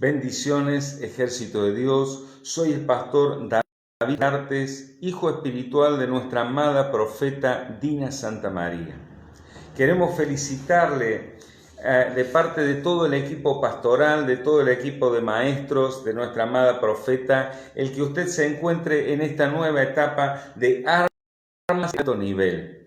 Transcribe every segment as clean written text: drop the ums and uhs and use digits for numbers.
Bendiciones, ejército de Dios. Soy el pastor David Artes, hijo espiritual de nuestra amada profeta Dina Santa María. Queremos felicitarle de parte de todo el equipo pastoral, de todo el equipo de maestros de nuestra amada profeta, el que usted se encuentre en esta nueva etapa de armas de alto nivel.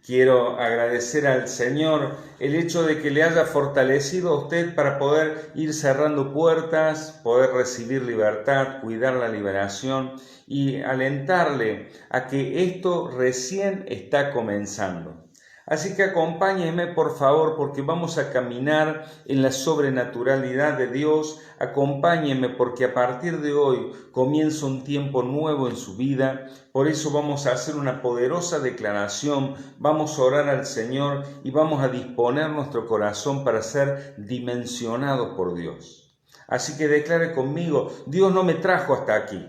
Quiero agradecer al Señor el hecho de que le haya fortalecido a usted para poder ir cerrando puertas, poder recibir libertad, cuidar la liberación y alentarle a que esto recién está comenzando. Así que acompáñeme por favor, porque vamos a caminar en la sobrenaturalidad de Dios. Acompáñeme porque a partir de hoy comienza un tiempo nuevo en su vida. Por eso vamos a hacer una poderosa declaración, vamos a orar al Señor y vamos a disponer nuestro corazón para ser dimensionados por Dios. Así que declare conmigo: Dios no me trajo hasta aquí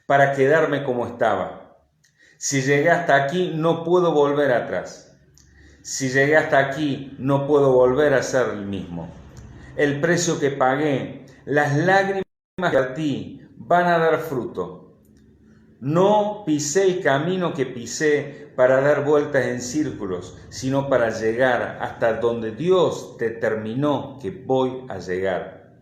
para quedarme como estaba. Si llegué hasta aquí, no puedo volver atrás. Si llegué hasta aquí, no puedo volver a ser el mismo. El precio que pagué, las lágrimas que vertí, van a dar fruto. No pisé el camino que pisé para dar vueltas en círculos, sino para llegar hasta donde Dios determinó que voy a llegar.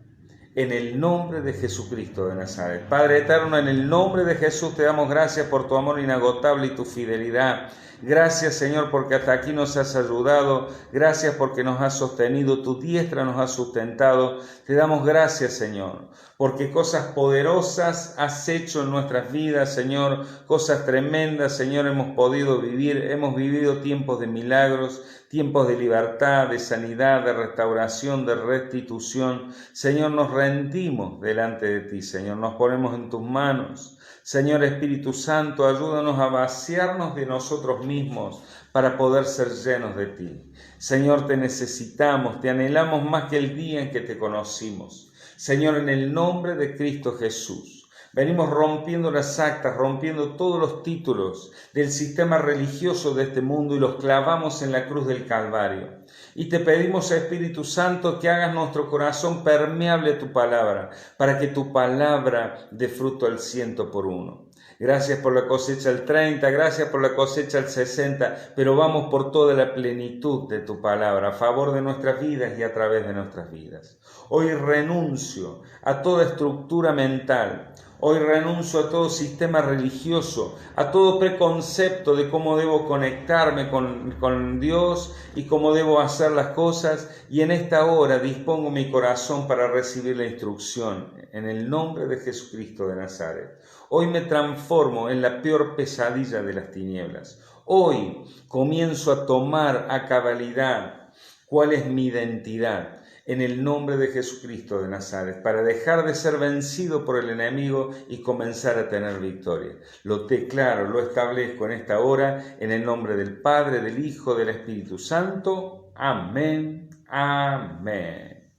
En el nombre de Jesucristo de Nazaret. Padre eterno, en el nombre de Jesús te damos gracias por tu amor inagotable y tu fidelidad. Gracias, Señor, porque hasta aquí nos has ayudado. Gracias porque nos has sostenido. Tu diestra nos ha sustentado. Te damos gracias, Señor, porque cosas poderosas has hecho en nuestras vidas, Señor. Cosas tremendas, Señor, hemos podido vivir. Hemos vivido tiempos de milagros, tiempos de libertad, de sanidad, de restauración, de restitución. Señor, nos rendimos delante de ti, Señor. Nos ponemos en tus manos. Señor Espíritu Santo, ayúdanos a vaciarnos de nosotros mismos para poder ser llenos de ti. Señor, te necesitamos, te anhelamos más que el día en que te conocimos. Señor, en el nombre de Cristo Jesús, venimos rompiendo las actas, rompiendo todos los títulos del sistema religioso de este mundo y los clavamos en la cruz del Calvario. Y te pedimos, Espíritu Santo, que hagas nuestro corazón permeable a tu palabra, para que tu palabra dé fruto al 100%. Gracias por la cosecha al 30, gracias por la cosecha al 60, pero vamos por toda la plenitud de tu palabra, a favor de nuestras vidas y a través de nuestras vidas. Hoy renuncio a toda estructura mental. Hoy renuncio a todo sistema religioso, a todo preconcepto de cómo debo conectarme con Dios y cómo debo hacer las cosas, y en esta hora dispongo mi corazón para recibir la instrucción en el nombre de Jesucristo de Nazaret. Hoy me transformo en la peor pesadilla de las tinieblas. Hoy comienzo a tomar a cabalidad cuál es mi identidad en el nombre de Jesucristo de Nazaret, para dejar de ser vencido por el enemigo y comenzar a tener victoria. Lo declaro, lo establezco en esta hora, en el nombre del Padre, del Hijo, del Espíritu Santo. Amén, amén.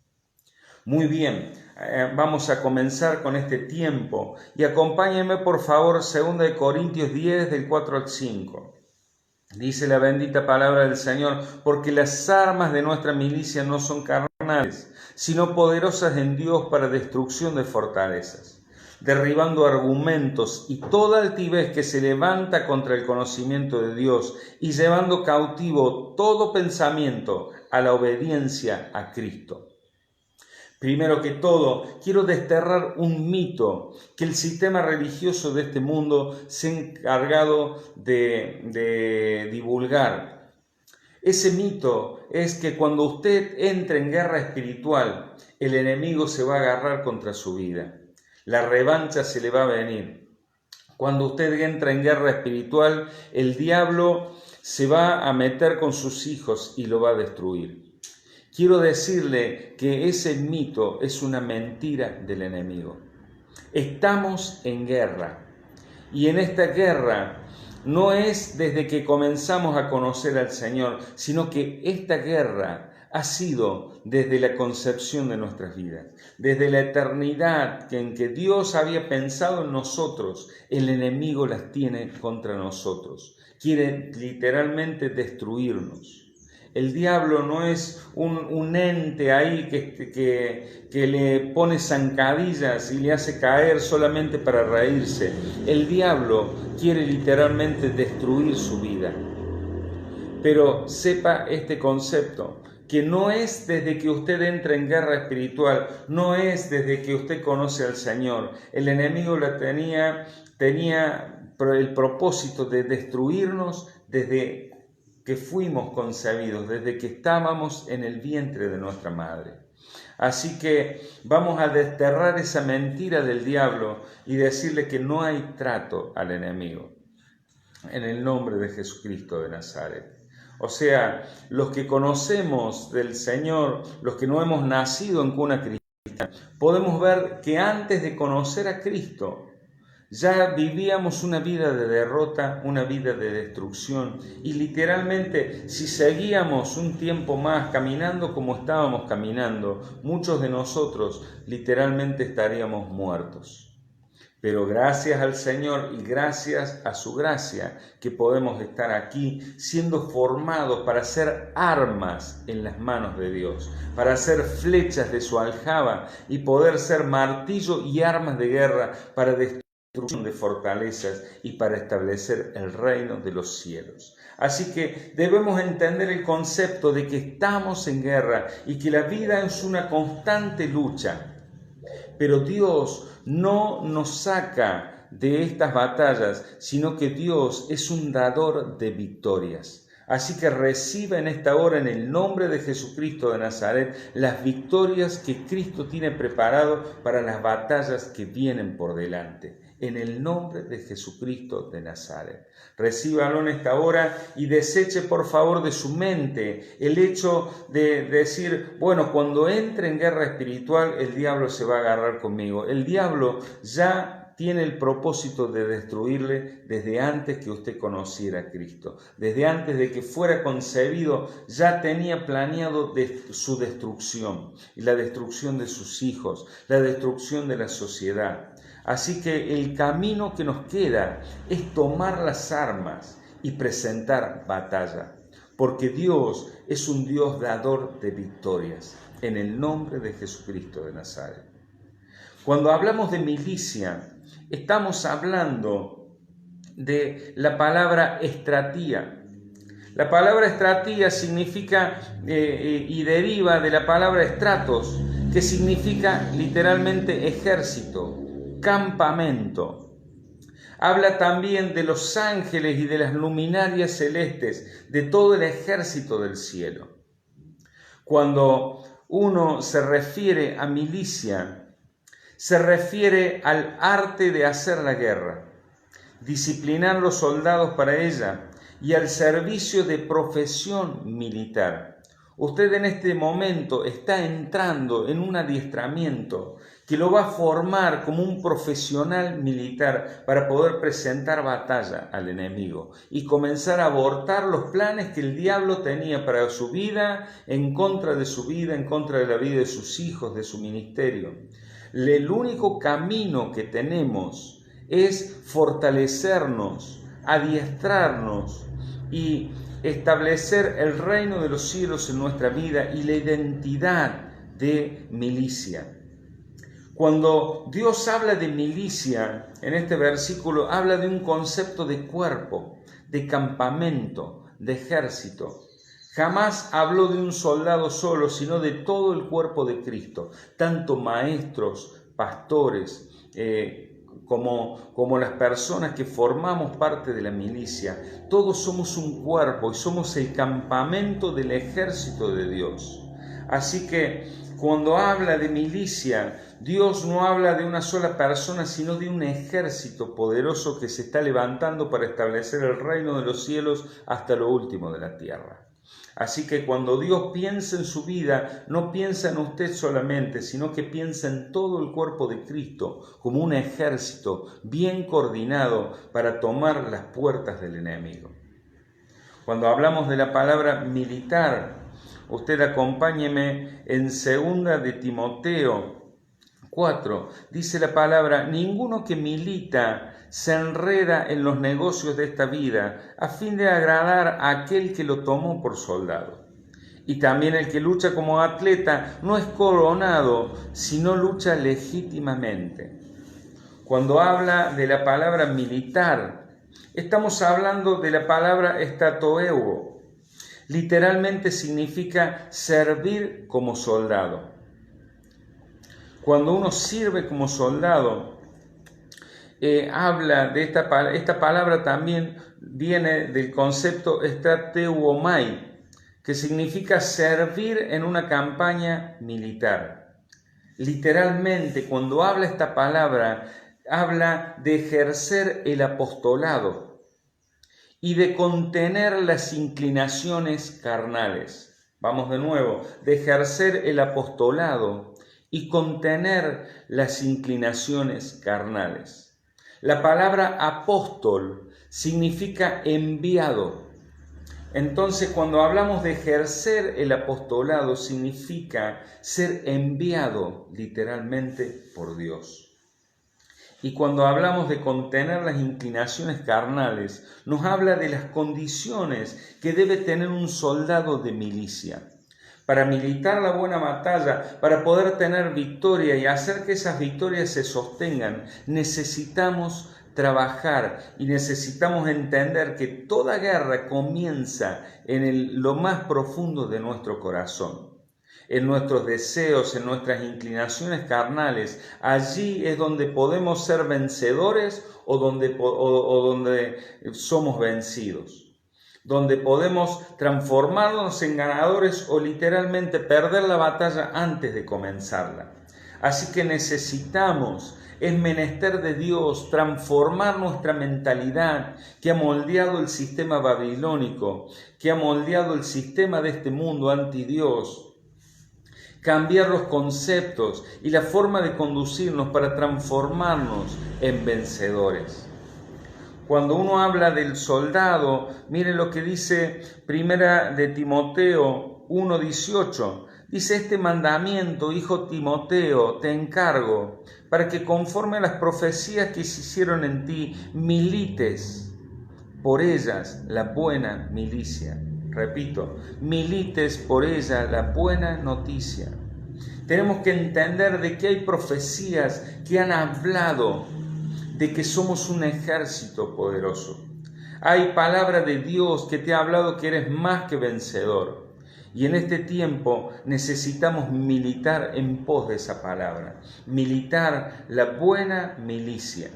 Muy bien, vamos a comenzar con este tiempo y acompáñenme por favor 2 Corintios 10 del 4 al 5. Dice la bendita palabra del Señor: porque las armas de nuestra milicia no son carnales, sino poderosas en Dios para destrucción de fortalezas, derribando argumentos y toda altivez que se levanta contra el conocimiento de Dios y llevando cautivo todo pensamiento a la obediencia a Cristo. Primero que todo, quiero desterrar un mito que el sistema religioso de este mundo se ha encargado de divulgar. Ese mito es que cuando usted entra en guerra espiritual, el enemigo se va a agarrar contra su vida. La revancha se le va a venir. Cuando usted entra en guerra espiritual, el diablo se va a meter con sus hijos y lo va a destruir. Quiero decirle que ese mito es una mentira del enemigo. Estamos en guerra, y en esta guerra no es desde que comenzamos a conocer al Señor, sino que esta guerra ha sido desde la concepción de nuestras vidas, desde la eternidad en que Dios había pensado en nosotros. El enemigo las tiene contra nosotros, quiere literalmente destruirnos. El diablo no es un ente ahí que le pone zancadillas y le hace caer solamente para reírse. El diablo quiere literalmente destruir su vida. Pero sepa este concepto, que no es desde que usted entra en guerra espiritual, no es desde que usted conoce al Señor. El enemigo tenía el propósito de destruirnos desde que fuimos concebidos, desde que estábamos en el vientre de nuestra madre. Así que vamos a desterrar esa mentira del diablo y decirle que no hay trato al enemigo, en el nombre de Jesucristo de Nazaret. O sea, los que conocemos del Señor, los que no hemos nacido en cuna cristiana, podemos ver que antes de conocer a Cristo, ya vivíamos una vida de derrota, una vida de destrucción, y literalmente si seguíamos un tiempo más caminando como estábamos caminando, muchos de nosotros literalmente estaríamos muertos. Pero gracias al Señor y gracias a su gracia que podemos estar aquí siendo formados para ser armas en las manos de Dios, para ser flechas de su aljaba y poder ser martillo y armas de guerra para destrucción de fortalezas y para establecer el reino de los cielos. Así que debemos entender el concepto de que estamos en guerra y que la vida es una constante lucha. Pero Dios no nos saca de estas batallas, sino que Dios es un dador de victorias. Así que reciba en esta hora, en el nombre de Jesucristo de Nazaret, las victorias que Cristo tiene preparado para las batallas que vienen por delante. En el nombre de Jesucristo de Nazaret. Recíbalo en esta hora y deseche por favor de su mente el hecho de decir, bueno, cuando entre en guerra espiritual el diablo se va a agarrar conmigo. El diablo ya tiene el propósito de destruirle desde antes que usted conociera a Cristo. Desde antes de que fuera concebido ya tenía planeado su destrucción y la destrucción de sus hijos, la destrucción de la sociedad. Así que el camino que nos queda es tomar las armas y presentar batalla, porque Dios es un Dios dador de victorias, en el nombre de Jesucristo de Nazaret. Cuando hablamos de milicia, estamos hablando de la palabra estratía. La palabra estratía significa y deriva de la palabra estratos, que significa literalmente ejército, campamento. Habla también de los ángeles y de las luminarias celestes, de todo el ejército del cielo. Cuando uno se refiere a milicia, se refiere al arte de hacer la guerra, disciplinar los soldados para ella y al servicio de profesión militar. Usted en este momento está entrando en un adiestramiento que lo va a formar como un profesional militar para poder presentar batalla al enemigo y comenzar a abortar los planes que el diablo tenía para su vida, en contra de su vida, en contra de la vida de sus hijos, de su ministerio. El único camino que tenemos es fortalecernos, adiestrarnos y establecer el reino de los cielos en nuestra vida y la identidad de milicia. Cuando Dios habla de milicia, en este versículo habla de un concepto de cuerpo, de campamento, de ejército. Jamás habló de un soldado solo, sino de todo el cuerpo de Cristo, tanto maestros, pastores, como las personas que formamos parte de la milicia. Todos somos un cuerpo y somos el campamento del ejército de Dios. Así que cuando habla de milicia, Dios no habla de una sola persona, sino de un ejército poderoso que se está levantando para establecer el reino de los cielos hasta lo último de la tierra. Así que cuando Dios piensa en su vida, no piensa en usted solamente, sino que piensa en todo el cuerpo de Cristo como un ejército bien coordinado para tomar las puertas del enemigo. Cuando hablamos de la palabra militar, usted acompáñeme en 2 de Timoteo 4. Dice la palabra: ninguno que milita se enreda en los negocios de esta vida a fin de agradar a aquel que lo tomó por soldado. Y también el que lucha como atleta no es coronado, sino lucha legítimamente. Cuando habla de la palabra militar, estamos hablando de la palabra estatoeuo. Literalmente significa servir como soldado. Cuando uno sirve como soldado, habla de esta palabra también viene del concepto estrateuomai, que significa servir en una campaña militar. Literalmente, cuando habla esta palabra, habla de ejercer el apostolado y de contener las inclinaciones carnales. Vamos de nuevo, de ejercer el apostolado y contener las inclinaciones carnales. La palabra apóstol significa enviado. Entonces, cuando hablamos de ejercer el apostolado, significa ser enviado literalmente por Dios. Y cuando hablamos de contener las inclinaciones carnales, nos habla de las condiciones que debe tener un soldado de milicia. Para militar la buena batalla, para poder tener victoria y hacer que esas victorias se sostengan, necesitamos trabajar y necesitamos entender que toda guerra comienza en lo más profundo de nuestro corazón, en nuestros deseos, en nuestras inclinaciones carnales. Allí es donde podemos ser vencedores o donde somos vencidos, donde podemos transformarnos en ganadores o literalmente perder la batalla antes de comenzarla. Así que necesitamos, es menester de Dios, transformar nuestra mentalidad que ha moldeado el sistema babilónico, que ha moldeado el sistema de este mundo anti Dios. Cambiar los conceptos y la forma de conducirnos para transformarnos en vencedores. Cuando uno habla del soldado, miren lo que dice Primera de Timoteo 1:18. Dice: este mandamiento, hijo Timoteo, te encargo, para que conforme a las profecías que se hicieron en ti, milites por ellas la buena milicia. Repito, milites por ella la buena noticia. Tenemos que entender de que hay profecías que han hablado de que somos un ejército poderoso. Hay palabra de Dios que te ha hablado que eres más que vencedor. Y en este tiempo necesitamos militar en pos de esa palabra, militar la buena milicia.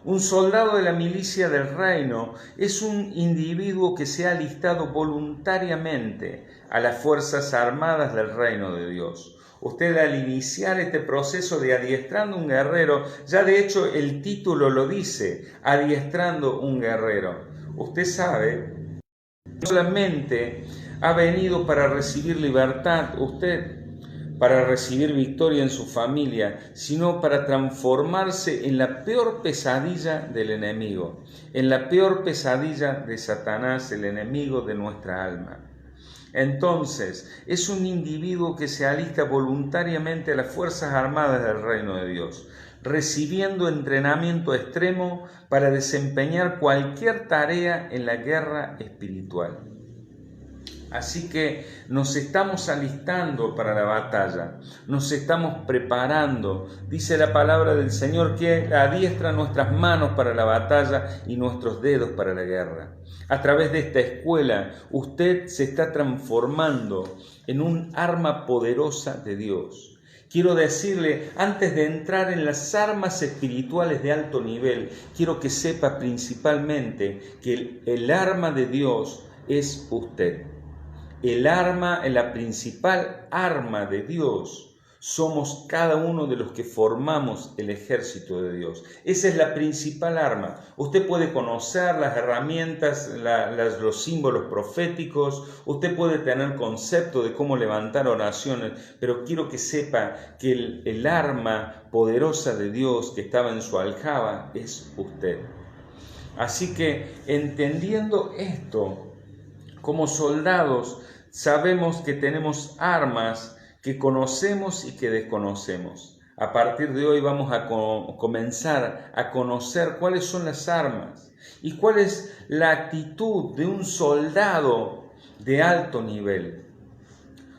Un soldado de la milicia del reino es un individuo que se ha alistado voluntariamente a las fuerzas armadas del reino de Dios. Usted, al iniciar este proceso de adiestrando un guerrero, ya de hecho el título lo dice, adiestrando un guerrero. Usted sabe, no solamente ha venido para recibir libertad, para recibir victoria en su familia, sino para transformarse en la peor pesadilla del enemigo, en la peor pesadilla de Satanás, el enemigo de nuestra alma. Entonces, es un individuo que se alista voluntariamente a las Fuerzas Armadas del Reino de Dios, recibiendo entrenamiento extremo para desempeñar cualquier tarea en la guerra espiritual. Así que nos estamos alistando para la batalla, nos estamos preparando. Dice la palabra del Señor que adiestra nuestras manos para la batalla y nuestros dedos para la guerra. A través de esta escuela, usted se está transformando en un arma poderosa de Dios. Quiero decirle, antes de entrar en las armas espirituales de alto nivel, quiero que sepa principalmente que el arma de Dios es usted. La principal arma de Dios somos cada uno de los que formamos el ejército de Dios. Esa es la principal arma. Usted puede conocer las herramientas, los símbolos proféticos, usted puede tener concepto de cómo levantar oraciones, pero quiero que sepa que el arma poderosa de Dios que estaba en su aljaba es usted. Así que, entendiendo esto, como soldados sabemos que tenemos armas que conocemos y que desconocemos. A partir de hoy vamos a comenzar a conocer cuáles son las armas y cuál es la actitud de un soldado de alto nivel.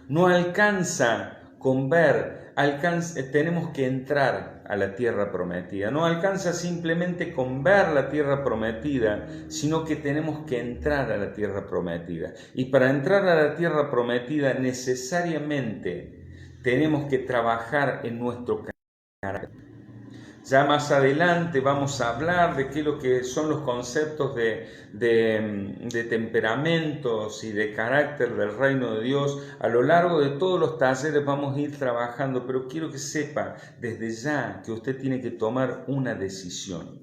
No alcanza con ver, tenemos que entrar a la tierra prometida. No alcanza simplemente con ver la tierra prometida, sino que tenemos que entrar a la tierra prometida. Y para entrar a la tierra prometida necesariamente tenemos que trabajar en nuestro carácter. Ya más adelante vamos a hablar de qué es lo que son los conceptos de temperamentos y de carácter del reino de Dios. A lo largo de todos los talleres vamos a ir trabajando, pero quiero que sepa desde ya que usted tiene que tomar una decisión.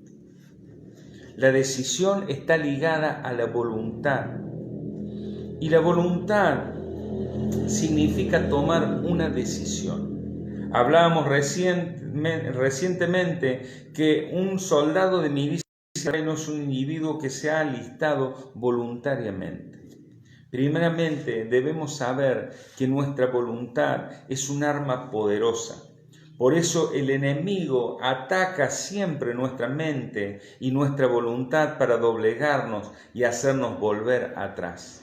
La decisión está ligada a la voluntad. Y la voluntad significa tomar una decisión. Hablábamos recientemente que un soldado de milicia no es un individuo que se ha alistado voluntariamente. Primeramente, debemos saber que nuestra voluntad es un arma poderosa. Por eso el enemigo ataca siempre nuestra mente y nuestra voluntad para doblegarnos y hacernos volver atrás.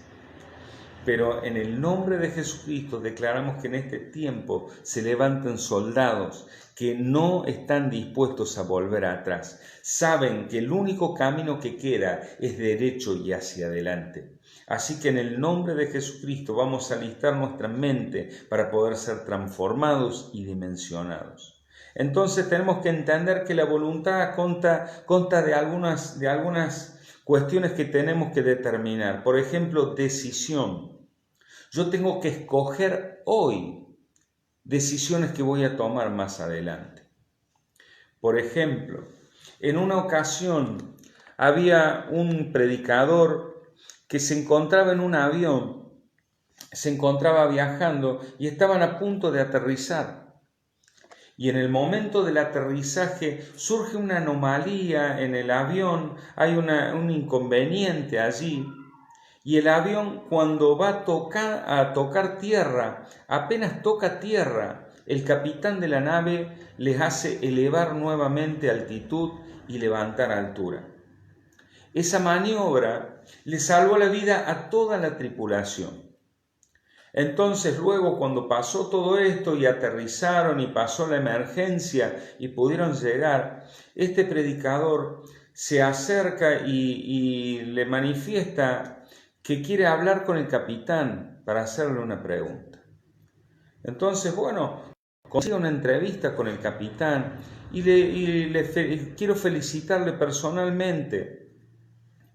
Pero en el nombre de Jesucristo declaramos que en este tiempo se levantan soldados que no están dispuestos a volver atrás. Saben que el único camino que queda es derecho y hacia adelante. Así que en el nombre de Jesucristo vamos a alistar nuestra mente para poder ser transformados y dimensionados. Entonces tenemos que entender que la voluntad consta de algunas cuestiones que tenemos que determinar. Por ejemplo, decisión. Yo tengo que escoger hoy decisiones que voy a tomar más adelante. Por ejemplo, en una ocasión había un predicador que se encontraba en un avión, se encontraba viajando y estaban a punto de aterrizar. Y en el momento del aterrizaje surge una anomalía en el avión, hay un inconveniente allí. Y el avión, cuando va a tocar tierra, apenas toca tierra, el capitán de la nave les hace elevar nuevamente altitud y levantar altura. Esa maniobra le salvó la vida a toda la tripulación. Entonces luego, cuando pasó todo esto y aterrizaron y pasó la emergencia y pudieron llegar, este predicador se acerca y le manifiesta que quiere hablar con el capitán para hacerle una pregunta. Entonces, consigue una entrevista con el capitán y quiero felicitarle personalmente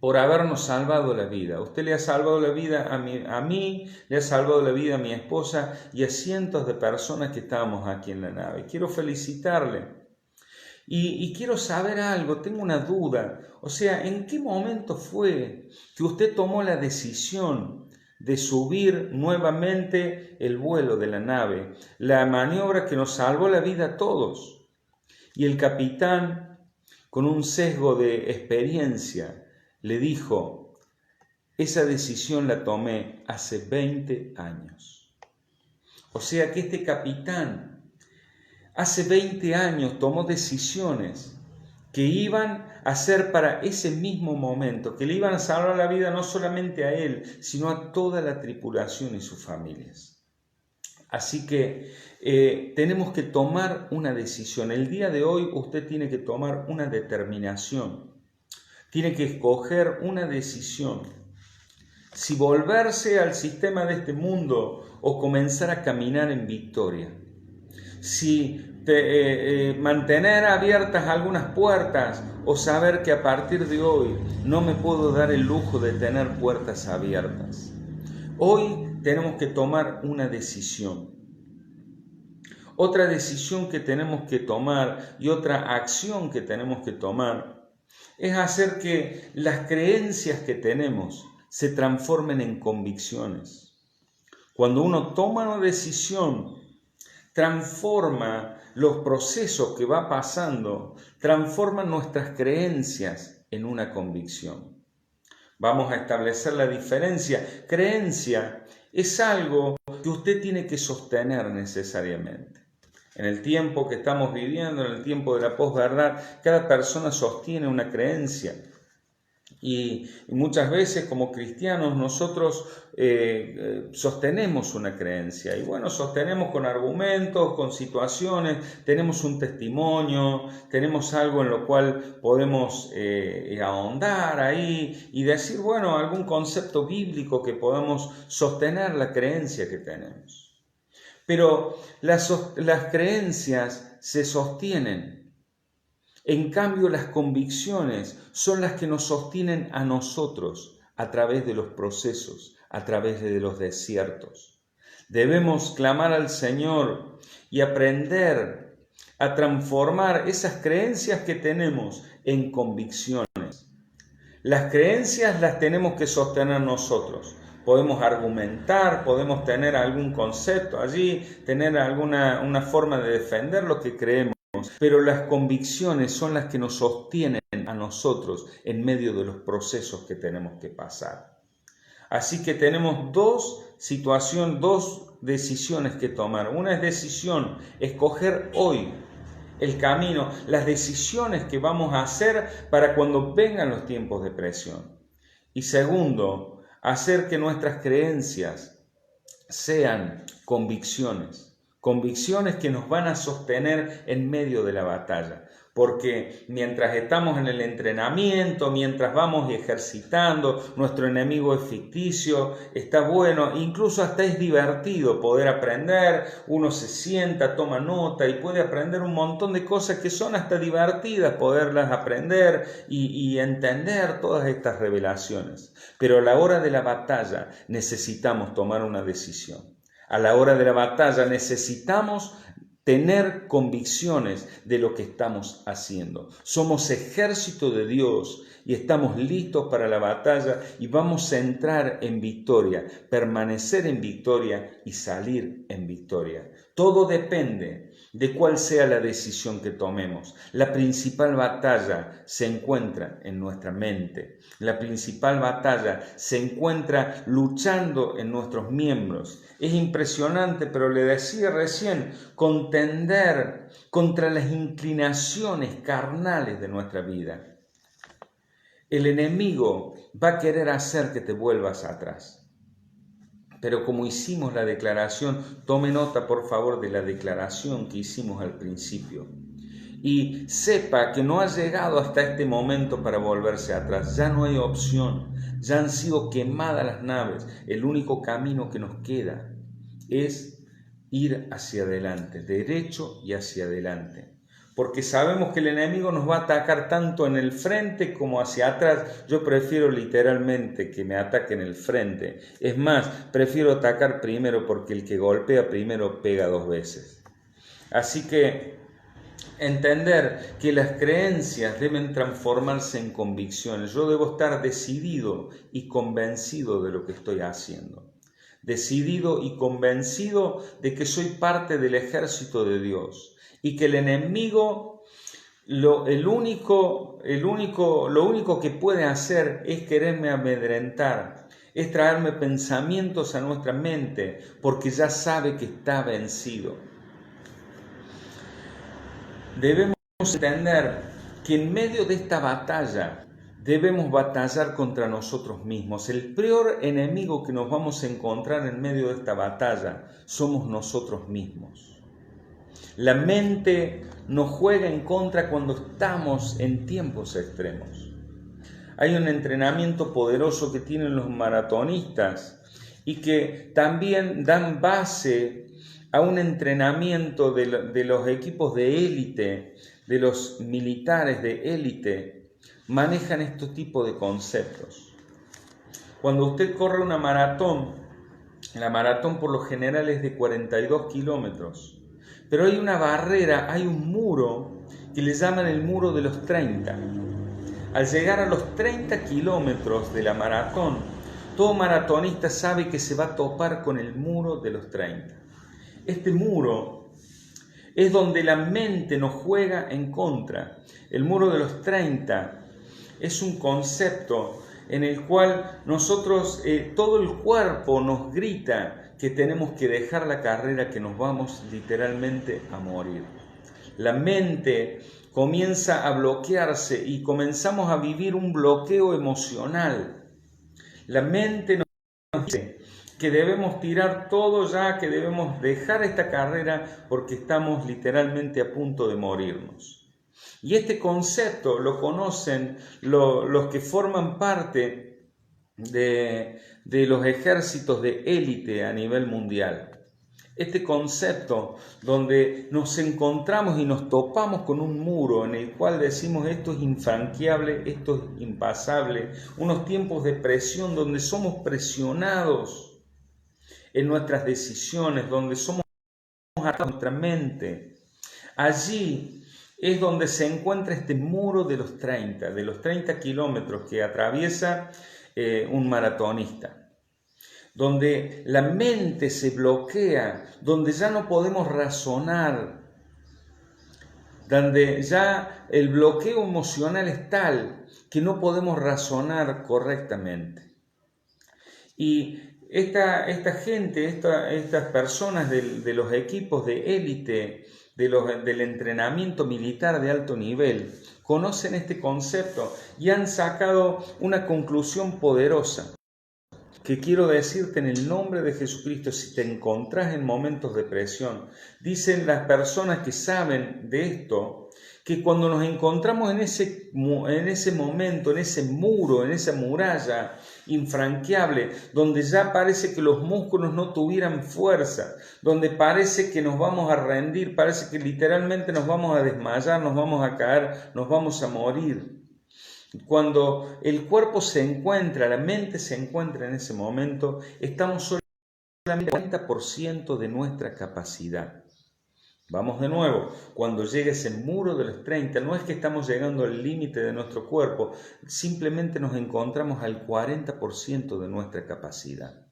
por habernos salvado la vida. Usted le ha salvado la vida a mí, le ha salvado la vida a mi esposa y a cientos de personas que estábamos aquí en la nave. Quiero felicitarle. Y quiero saber algo, tengo una duda. O sea, ¿en qué momento fue que usted tomó la decisión de subir nuevamente el vuelo de la nave? La maniobra que nos salvó la vida a todos. Y el capitán, con un sesgo de experiencia, le dijo: esa decisión la tomé hace 20 años. O sea que este capitán hace 20 años tomó decisiones que iban a ser para ese mismo momento, que le iban a salvar la vida no solamente a él, sino a toda la tripulación y sus familias. Así que tenemos que tomar una decisión. El día de hoy usted tiene que tomar una determinación. Tiene que escoger una decisión. Si volverse al sistema de este mundo o comenzar a caminar en victoria. Si mantener abiertas algunas puertas o saber que a partir de hoy no me puedo dar el lujo de tener puertas abiertas. Hoy tenemos que tomar una decisión. Otra decisión que tenemos que tomar y otra acción que tenemos que tomar es hacer que las creencias que tenemos se transformen en convicciones. Cuando uno toma una decisión, transforma los procesos que va pasando, transforma nuestras creencias en una convicción. Vamos a establecer la diferencia. Creencia es algo que usted tiene que sostener necesariamente. En el tiempo que estamos viviendo, en el tiempo de la posverdad, cada persona sostiene una creencia. Y muchas veces como cristianos nosotros sostenemos una creencia y bueno, sostenemos con argumentos, con situaciones, tenemos un testimonio, tenemos algo en lo cual podemos ahondar ahí y decir, bueno, algún concepto bíblico que podamos sostener la creencia que tenemos. Pero las creencias se sostienen. En cambio, las convicciones son las que nos sostienen a nosotros a través de los procesos, a través de los desiertos. Debemos clamar al Señor y aprender a transformar esas creencias que tenemos en convicciones. Las creencias las tenemos que sostener nosotros. Podemos argumentar, podemos tener algún concepto allí, tener una forma de defender lo que creemos. Pero las convicciones son las que nos sostienen a nosotros en medio de los procesos que tenemos que pasar. Así que tenemos dos decisiones que tomar. Una es decisión, escoger hoy el camino, las decisiones que vamos a hacer para cuando vengan los tiempos de presión. Y segundo, hacer que nuestras creencias sean convicciones. Convicciones que nos van a sostener en medio de la batalla. Porque mientras estamos en el entrenamiento, mientras vamos ejercitando, nuestro enemigo es ficticio, está bueno, incluso hasta es divertido poder aprender, uno se sienta, toma nota y puede aprender un montón de cosas que son hasta divertidas, poderlas aprender y entender todas estas revelaciones. Pero a la hora de la batalla necesitamos tomar una decisión. A la hora de la batalla necesitamos tener convicciones de lo que estamos haciendo. Somos ejército de Dios y estamos listos para la batalla y vamos a entrar en victoria, permanecer en victoria y salir en victoria. Todo depende de cuál sea la decisión que tomemos. La principal batalla se encuentra en nuestra mente. La principal batalla se encuentra luchando en nuestros miembros. Es impresionante, pero le decía recién, contender contra las inclinaciones carnales de nuestra vida. El enemigo va a querer hacer que te vuelvas atrás. Pero como hicimos la declaración, tome nota por favor de la declaración que hicimos al principio. Y sepa que no ha llegado hasta este momento para volverse atrás. Ya no hay opción. Ya han sido quemadas las naves. El único camino que nos queda es ir hacia adelante, derecho y hacia adelante. Porque sabemos que el enemigo nos va a atacar tanto en el frente como hacia atrás. Yo prefiero literalmente que me ataque en el frente. Es más, prefiero atacar primero porque el que golpea primero pega 2 veces. Así que entender que las creencias deben transformarse en convicciones. Yo debo estar decidido y convencido de lo que estoy haciendo. Decidido y convencido de que soy parte del ejército de Dios y que el enemigo lo único que puede hacer es quererme amedrentar, es traerme pensamientos a nuestra mente porque ya sabe que está vencido. Debemos entender que en medio de esta batalla debemos batallar contra nosotros mismos. El peor enemigo que nos vamos a encontrar en medio de esta batalla somos nosotros mismos. La mente nos juega en contra cuando estamos en tiempos extremos. Hay un entrenamiento poderoso que tienen los maratonistas y que también dan base a un entrenamiento de los equipos de élite, de los militares de élite, manejan este tipo de conceptos. Cuando usted corre una maratón, la maratón por lo general es de 42 kilómetros, pero hay una barrera, hay un muro que le llaman el muro de los 30. Al llegar a los 30 kilómetros de la maratón, todo maratonista sabe que se va a topar con el muro de los 30. Este muro es donde la mente nos juega en contra. El muro de los 30 es un concepto en el cual nosotros, todo el cuerpo nos grita que tenemos que dejar la carrera, que nos vamos literalmente a morir. La mente comienza a bloquearse y comenzamos a vivir un bloqueo emocional. La mente nos dice que debemos tirar todo ya, que debemos dejar esta carrera porque estamos literalmente a punto de morirnos. Y este concepto lo conocen los que forman parte de los ejércitos de élite a nivel mundial. Este concepto donde nos encontramos y nos topamos con un muro en el cual decimos esto es infranqueable, esto es impasable, unos tiempos de presión donde somos presionados en nuestras decisiones, donde somos atados a nuestra mente. Allí es donde se encuentra este muro de los 30 kilómetros que atraviesa un maratonista, donde la mente se bloquea, donde ya no podemos razonar, donde ya el bloqueo emocional es tal que no podemos razonar correctamente. Y esta gente, estas personas de los equipos de élite, del entrenamiento militar de alto nivel, conocen este concepto y han sacado una conclusión poderosa que quiero decirte en el nombre de Jesucristo. Si te encontrás en momentos de presión, dicen las personas que saben de esto, que cuando nos encontramos en ese momento, en ese muro, en esa muralla infranqueable, donde ya parece que los músculos no tuvieran fuerza, donde parece que nos vamos a rendir, parece que literalmente nos vamos a desmayar, nos vamos a caer, nos vamos a morir. Cuando el cuerpo se encuentra, la mente se encuentra en ese momento, estamos solamente al 40% de nuestra capacidad. Vamos de nuevo, cuando llega ese muro de los 30, no es que estamos llegando al límite de nuestro cuerpo, simplemente nos encontramos al 40% de nuestra capacidad.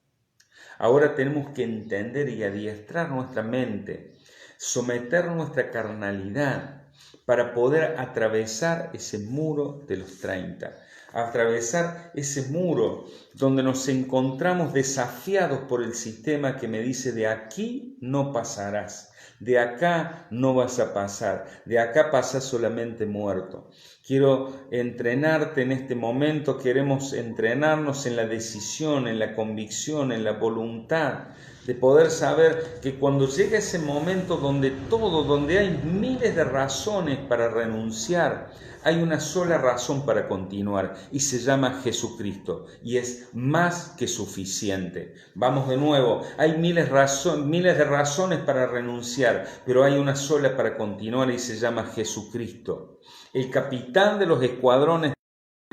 Ahora tenemos que entender y adiestrar nuestra mente, someter nuestra carnalidad para poder atravesar ese muro de los 30, atravesar ese muro donde nos encontramos desafiados por el sistema que me dice de aquí no pasarás. De acá no vas a pasar, de acá pasas solamente muerto. Quiero entrenarte en este momento, queremos entrenarnos en la decisión, en la convicción, en la voluntad, de poder saber que cuando llega ese momento donde hay miles de razones para renunciar, hay una sola razón para continuar y se llama Jesucristo y es más que suficiente. Vamos de nuevo, hay miles de razones para renunciar, pero hay una sola para continuar y se llama Jesucristo. El capitán de los escuadrones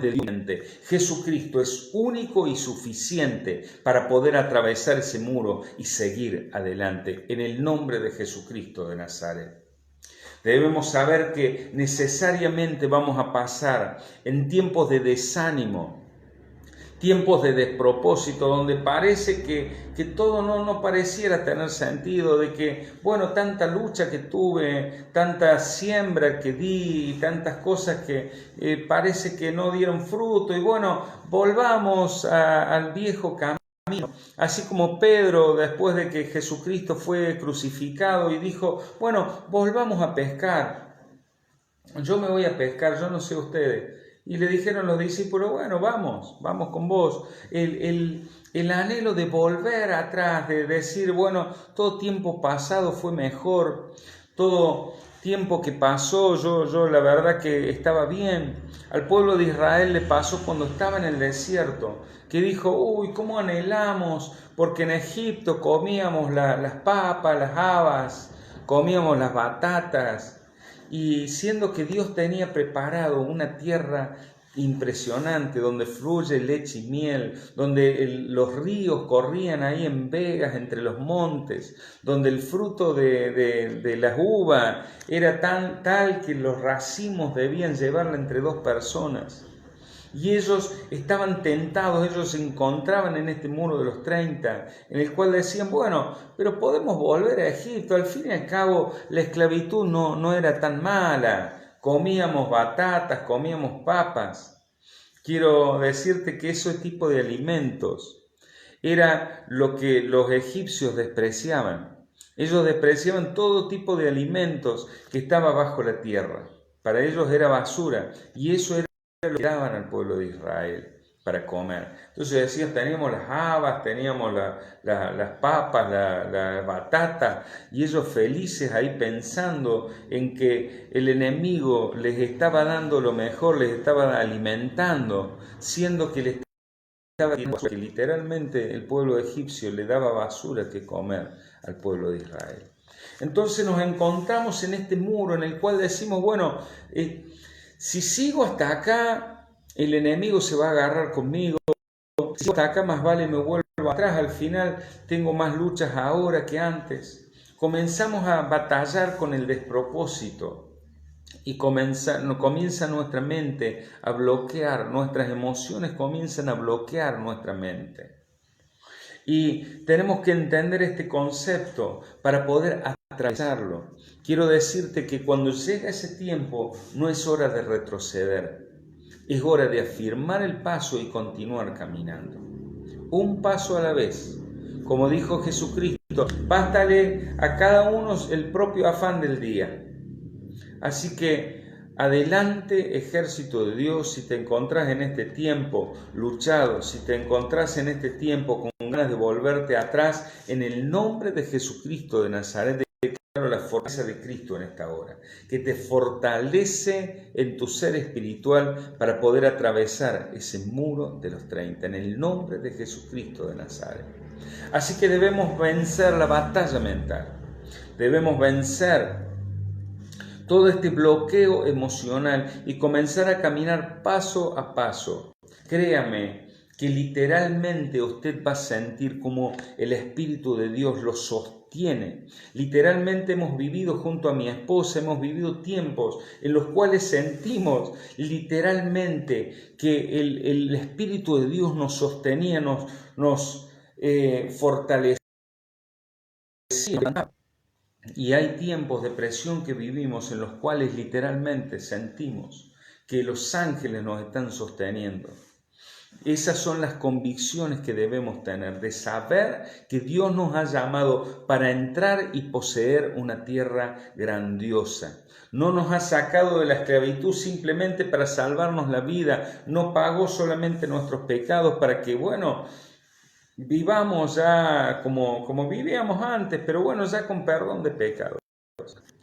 de Dios. Jesucristo es único y suficiente para poder atravesar ese muro y seguir adelante en el nombre de Jesucristo de Nazaret. Debemos saber que necesariamente vamos a pasar en tiempos de desánimo, tiempos de despropósito, donde parece que todo no pareciera tener sentido, de que, bueno, tanta lucha que tuve, tanta siembra que di, tantas cosas que parece que no dieron fruto, y bueno, volvamos al viejo camino. Así como Pedro, después de que Jesucristo fue crucificado y dijo, bueno, volvamos a pescar. Yo me voy a pescar, yo no sé ustedes. Y le dijeron los discípulos, bueno, vamos con vos. El anhelo de volver atrás, de decir, bueno, todo tiempo pasado fue mejor, todo tiempo que pasó, yo la verdad que estaba bien. Al pueblo de Israel le pasó cuando estaba en el desierto, que dijo, uy, cómo anhelamos, porque en Egipto comíamos las papas, las habas, comíamos las batatas, y siendo que Dios tenía preparado una tierra impresionante, donde fluye leche y miel, donde los ríos corrían ahí en vegas entre los montes, donde el fruto de las uvas era tal que los racimos debían llevarla entre dos personas. Y ellos estaban tentados, ellos se encontraban en este muro de los 30, en el cual decían, bueno, pero podemos volver a Egipto, al fin y al cabo la esclavitud no era tan mala, comíamos batatas, comíamos papas. Quiero decirte que ese tipo de alimentos era lo que los egipcios despreciaban. Ellos despreciaban todo tipo de alimentos que estaba bajo la tierra. Para ellos era basura, y eso era lo que daban al pueblo de Israel para comer. Entonces decían, teníamos las habas, teníamos las papas, la batata, y ellos felices ahí pensando en que el enemigo les estaba dando lo mejor, les estaba alimentando, siendo que les estaba dando que literalmente el pueblo egipcio le daba basura que comer al pueblo de Israel. Entonces nos encontramos en este muro en el cual decimos, bueno, si sigo hasta acá, el enemigo se va a agarrar conmigo. Si sigo hasta acá, más vale me vuelvo atrás. Al final tengo más luchas ahora que antes. Comenzamos a batallar con el despropósito y comienza nuestra mente a bloquear, nuestras emociones comienzan a bloquear nuestra mente. Y tenemos que entender este concepto para poder atravesarlo. Quiero decirte que cuando llega ese tiempo no es hora de retroceder, es hora de afirmar el paso y continuar caminando. Un paso a la vez. Como dijo Jesucristo, bástale a cada uno el propio afán del día. Así que adelante, ejército de Dios, si te encontrás en este tiempo luchado, si te encontrás en este tiempo con ganas de volverte atrás, en el nombre de Jesucristo de Nazaret, declaro la fortaleza de Cristo en esta hora, que te fortalece en tu ser espiritual para poder atravesar ese muro de los 30, en el nombre de Jesucristo de Nazaret. Así que debemos vencer la batalla mental, debemos vencer todo este bloqueo emocional y comenzar a caminar paso a paso. Créame que literalmente usted va a sentir como el Espíritu de Dios lo sostiene. Literalmente hemos vivido junto a mi esposa, hemos vivido tiempos en los cuales sentimos literalmente que el Espíritu de Dios nos sostenía, nos fortalecía. Y hay tiempos de presión que vivimos en los cuales literalmente sentimos que los ángeles nos están sosteniendo. Esas son las convicciones que debemos tener, de saber que Dios nos ha llamado para entrar y poseer una tierra grandiosa. No nos ha sacado de la esclavitud simplemente para salvarnos la vida, no pagó solamente nuestros pecados para que, vivamos ya como vivíamos antes, pero ya con perdón de pecados,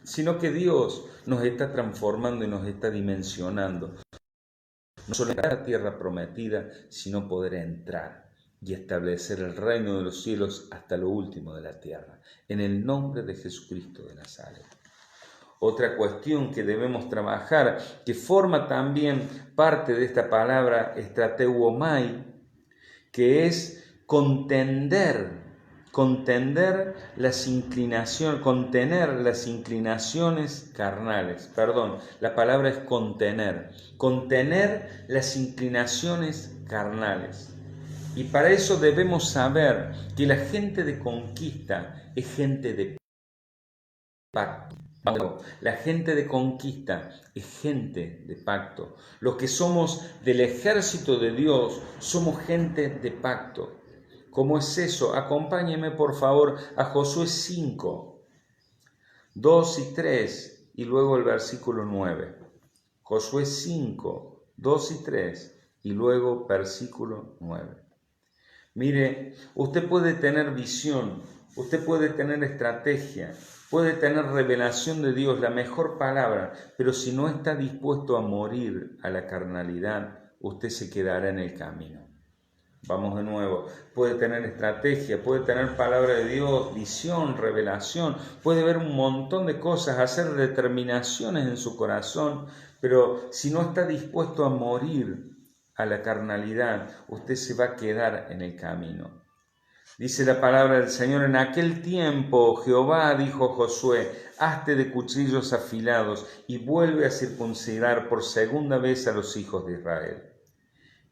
sino que Dios nos está transformando y nos está dimensionando, no solo en la tierra prometida, sino poder entrar y establecer el reino de los cielos hasta lo último de la tierra, en el nombre de Jesucristo de Nazaret. Otra cuestión que debemos trabajar, que forma también parte de esta palabra estrateuomai, que es contener las inclinaciones, contener las inclinaciones carnales. La palabra es contener las inclinaciones carnales. Y para eso debemos saber que la gente de conquista es gente de pacto. La gente de conquista es gente de pacto. Los que somos del ejército de Dios somos gente de pacto. ¿Cómo es eso? Acompáñeme por favor a Josué 5, 2 y 3 y luego el versículo 9. Josué 5, 2 y 3 y luego versículo 9. Mire, usted puede tener visión, usted puede tener estrategia, puede tener revelación de Dios, la mejor palabra, pero si no está dispuesto a morir a la carnalidad, usted se quedará en el camino. Vamos de nuevo, puede tener estrategia, puede tener palabra de Dios, visión, revelación, puede ver un montón de cosas, hacer determinaciones en su corazón, pero si no está dispuesto a morir a la carnalidad, usted se va a quedar en el camino. Dice la palabra del Señor: en aquel tiempo Jehová dijo a Josué: hazte de cuchillos afilados y vuelve a circuncidar por segunda vez a los hijos de Israel.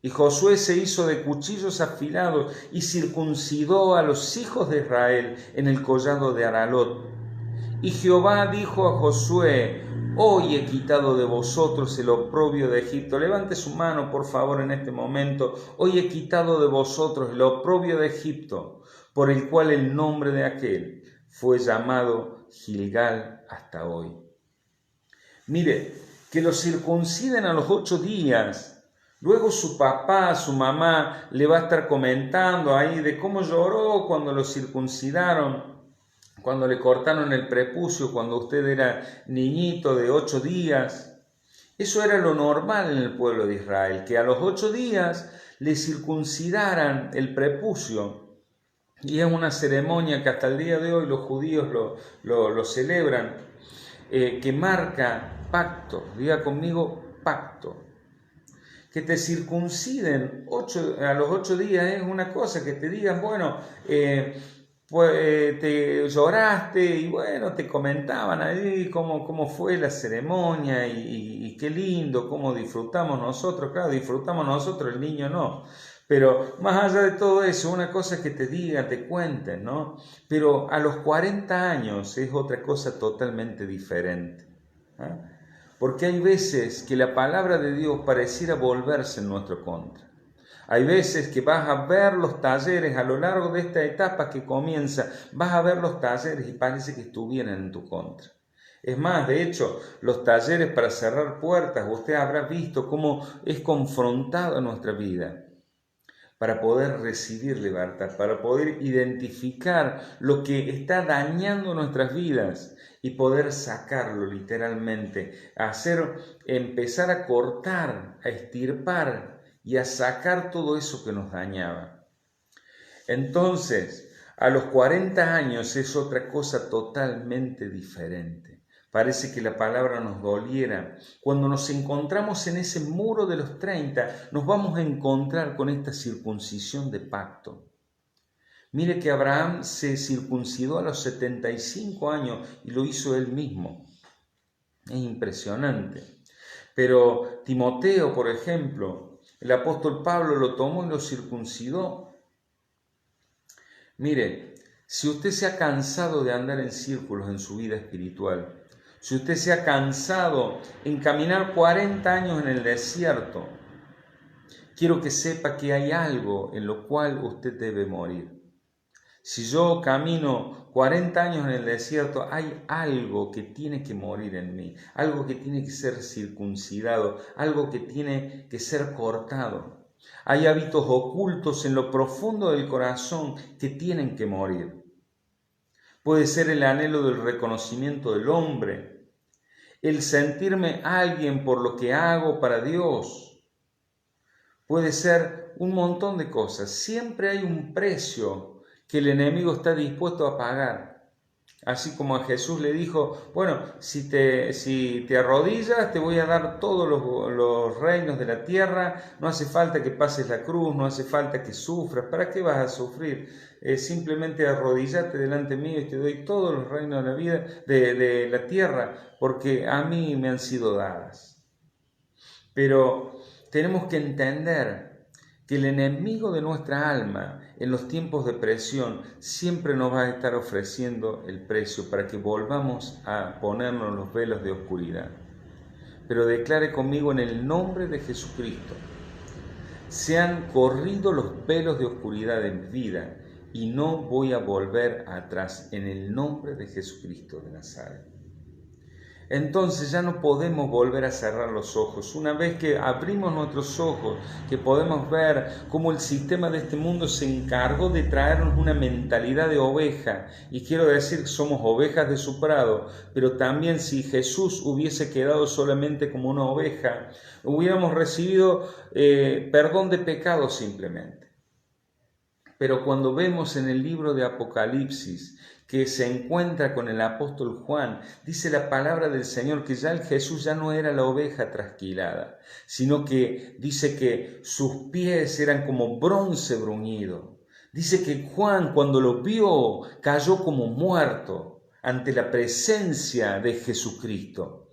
Y Josué se hizo de cuchillos afilados y circuncidó a los hijos de Israel en el collado de Aralot. Y Jehová dijo a Josué: hoy he quitado de vosotros el oprobio de Egipto. Levante su mano, por favor, en este momento. Hoy he quitado de vosotros el oprobio de Egipto, por el cual el nombre de aquel fue llamado Gilgal hasta hoy. Mire, que lo circunciden a los 8 días. Luego su papá, su mamá le va a estar comentando ahí de cómo lloró cuando lo circuncidaron, cuando le cortaron el prepucio, cuando usted era niñito de 8 días. Eso era lo normal en el pueblo de Israel, que a los 8 días le circuncidaran el prepucio. Y es una ceremonia que hasta el día de hoy los judíos lo celebran, que marca pacto. Diga conmigo, pacto. Que te circunciden a los 8 días es una cosa, que te digan, bueno, pues te lloraste y bueno, te comentaban ahí cómo fue la ceremonia y qué lindo, cómo disfrutamos nosotros. Claro, disfrutamos nosotros, el niño no. Pero más allá de todo eso, una cosa es que te digan, te cuenten, ¿no? Pero a los 40 años es otra cosa totalmente diferente, ¿eh? Porque hay veces que la palabra de Dios pareciera volverse en nuestro contra. Hay veces que vas a ver los talleres a lo largo de esta etapa que comienza, vas a ver los talleres y parece que estuvieran en tu contra. Es más, de hecho, los talleres para cerrar puertas, usted habrá visto cómo es confrontado en nuestra vida para poder recibir libertad, para poder identificar lo que está dañando nuestras vidas y poder sacarlo literalmente, empezar a cortar, a estirpar y a sacar todo eso que nos dañaba. Entonces, a los 40 años es otra cosa totalmente diferente. Parece que la palabra nos doliera. Cuando nos encontramos en ese muro de los 30, nos vamos a encontrar con esta circuncisión de pacto. Mire que Abraham se circuncidó a los 75 años y lo hizo él mismo. Es impresionante. Pero Timoteo, por ejemplo, el apóstol Pablo lo tomó y lo circuncidó. Mire, si usted se ha cansado de andar en círculos en su vida espiritual, si usted se ha cansado en caminar 40 años en el desierto, quiero que sepa que hay algo en lo cual usted debe morir. Si yo camino 40 años en el desierto, hay algo que tiene que morir en mí, algo que tiene que ser circuncidado, algo que tiene que ser cortado. Hay hábitos ocultos en lo profundo del corazón que tienen que morir. Puede ser el anhelo del reconocimiento del hombre, el sentirme alguien por lo que hago para Dios. Puede ser un montón de cosas. Siempre hay un precio que el enemigo está dispuesto a pagar. Así como a Jesús le dijo, bueno, si te arrodillas te voy a dar todos los reinos de la tierra, no hace falta que pases la cruz, no hace falta que sufras, ¿para qué vas a sufrir? Simplemente arrodillate delante mío y te doy todos los reinos de la vida, de la tierra, porque a mí me han sido dadas. Pero tenemos que entender que el enemigo de nuestra alma en los tiempos de presión siempre nos va a estar ofreciendo el precio para que volvamos a ponernos los velos de oscuridad. Pero declare conmigo en el nombre de Jesucristo, se han corrido los velos de oscuridad de mi vida y no voy a volver atrás en el nombre de Jesucristo de Nazaret. Entonces ya no podemos volver a cerrar los ojos. Una vez que abrimos nuestros ojos, que podemos ver cómo el sistema de este mundo se encargó de traernos una mentalidad de oveja, y quiero decir que somos ovejas de su prado, pero también si Jesús hubiese quedado solamente como una oveja, hubiéramos recibido perdón de pecados simplemente. Pero cuando vemos en el libro de Apocalipsis que se encuentra con el apóstol Juan, dice la palabra del Señor que ya el Jesús ya no era la oveja trasquilada, sino que dice que sus pies eran como bronce bruñido. Dice que Juan, cuando lo vio, cayó como muerto ante la presencia de Jesucristo.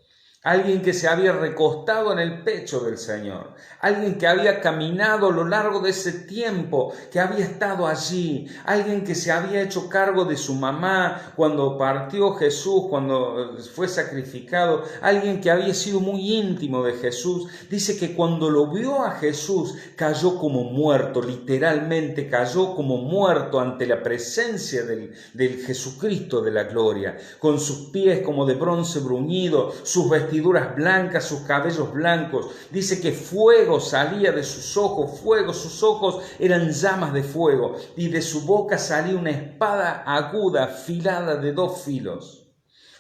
Alguien que se había recostado en el pecho del Señor, alguien que había caminado a lo largo de ese tiempo, que había estado allí, alguien que se había hecho cargo de su mamá cuando partió Jesús, cuando fue sacrificado, alguien que había sido muy íntimo de Jesús. Dice que cuando lo vio a Jesús cayó como muerto, literalmente cayó como muerto ante la presencia del Jesucristo de la gloria, con sus pies como de bronce bruñido, sus vestiduras vestiduras blancas, sus cabellos blancos. Dice que fuego salía de sus ojos, sus ojos eran llamas de fuego, y de su boca salía una espada aguda, afilada de 2 filos.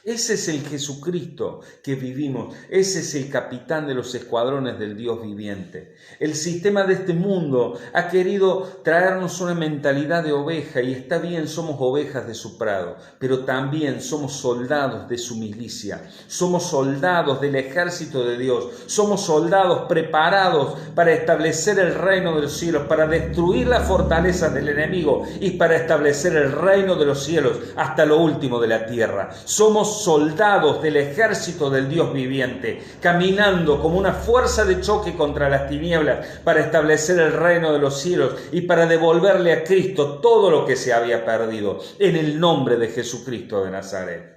Ese es el Jesucristo que vivimos, ese es el capitán de los escuadrones del Dios viviente. El sistema de este mundo ha querido traernos una mentalidad de oveja, y está bien, somos ovejas de su prado, pero también somos soldados de su milicia, somos soldados del ejército de Dios, somos soldados preparados para establecer el reino de los cielos, para destruir las fortalezas del enemigo y para establecer el reino de los cielos hasta lo último de la tierra. Somos soldados del ejército del Dios viviente, caminando como una fuerza de choque contra las tinieblas para establecer el reino de los cielos y para devolverle a Cristo todo lo que se había perdido, en el nombre de Jesucristo de Nazaret.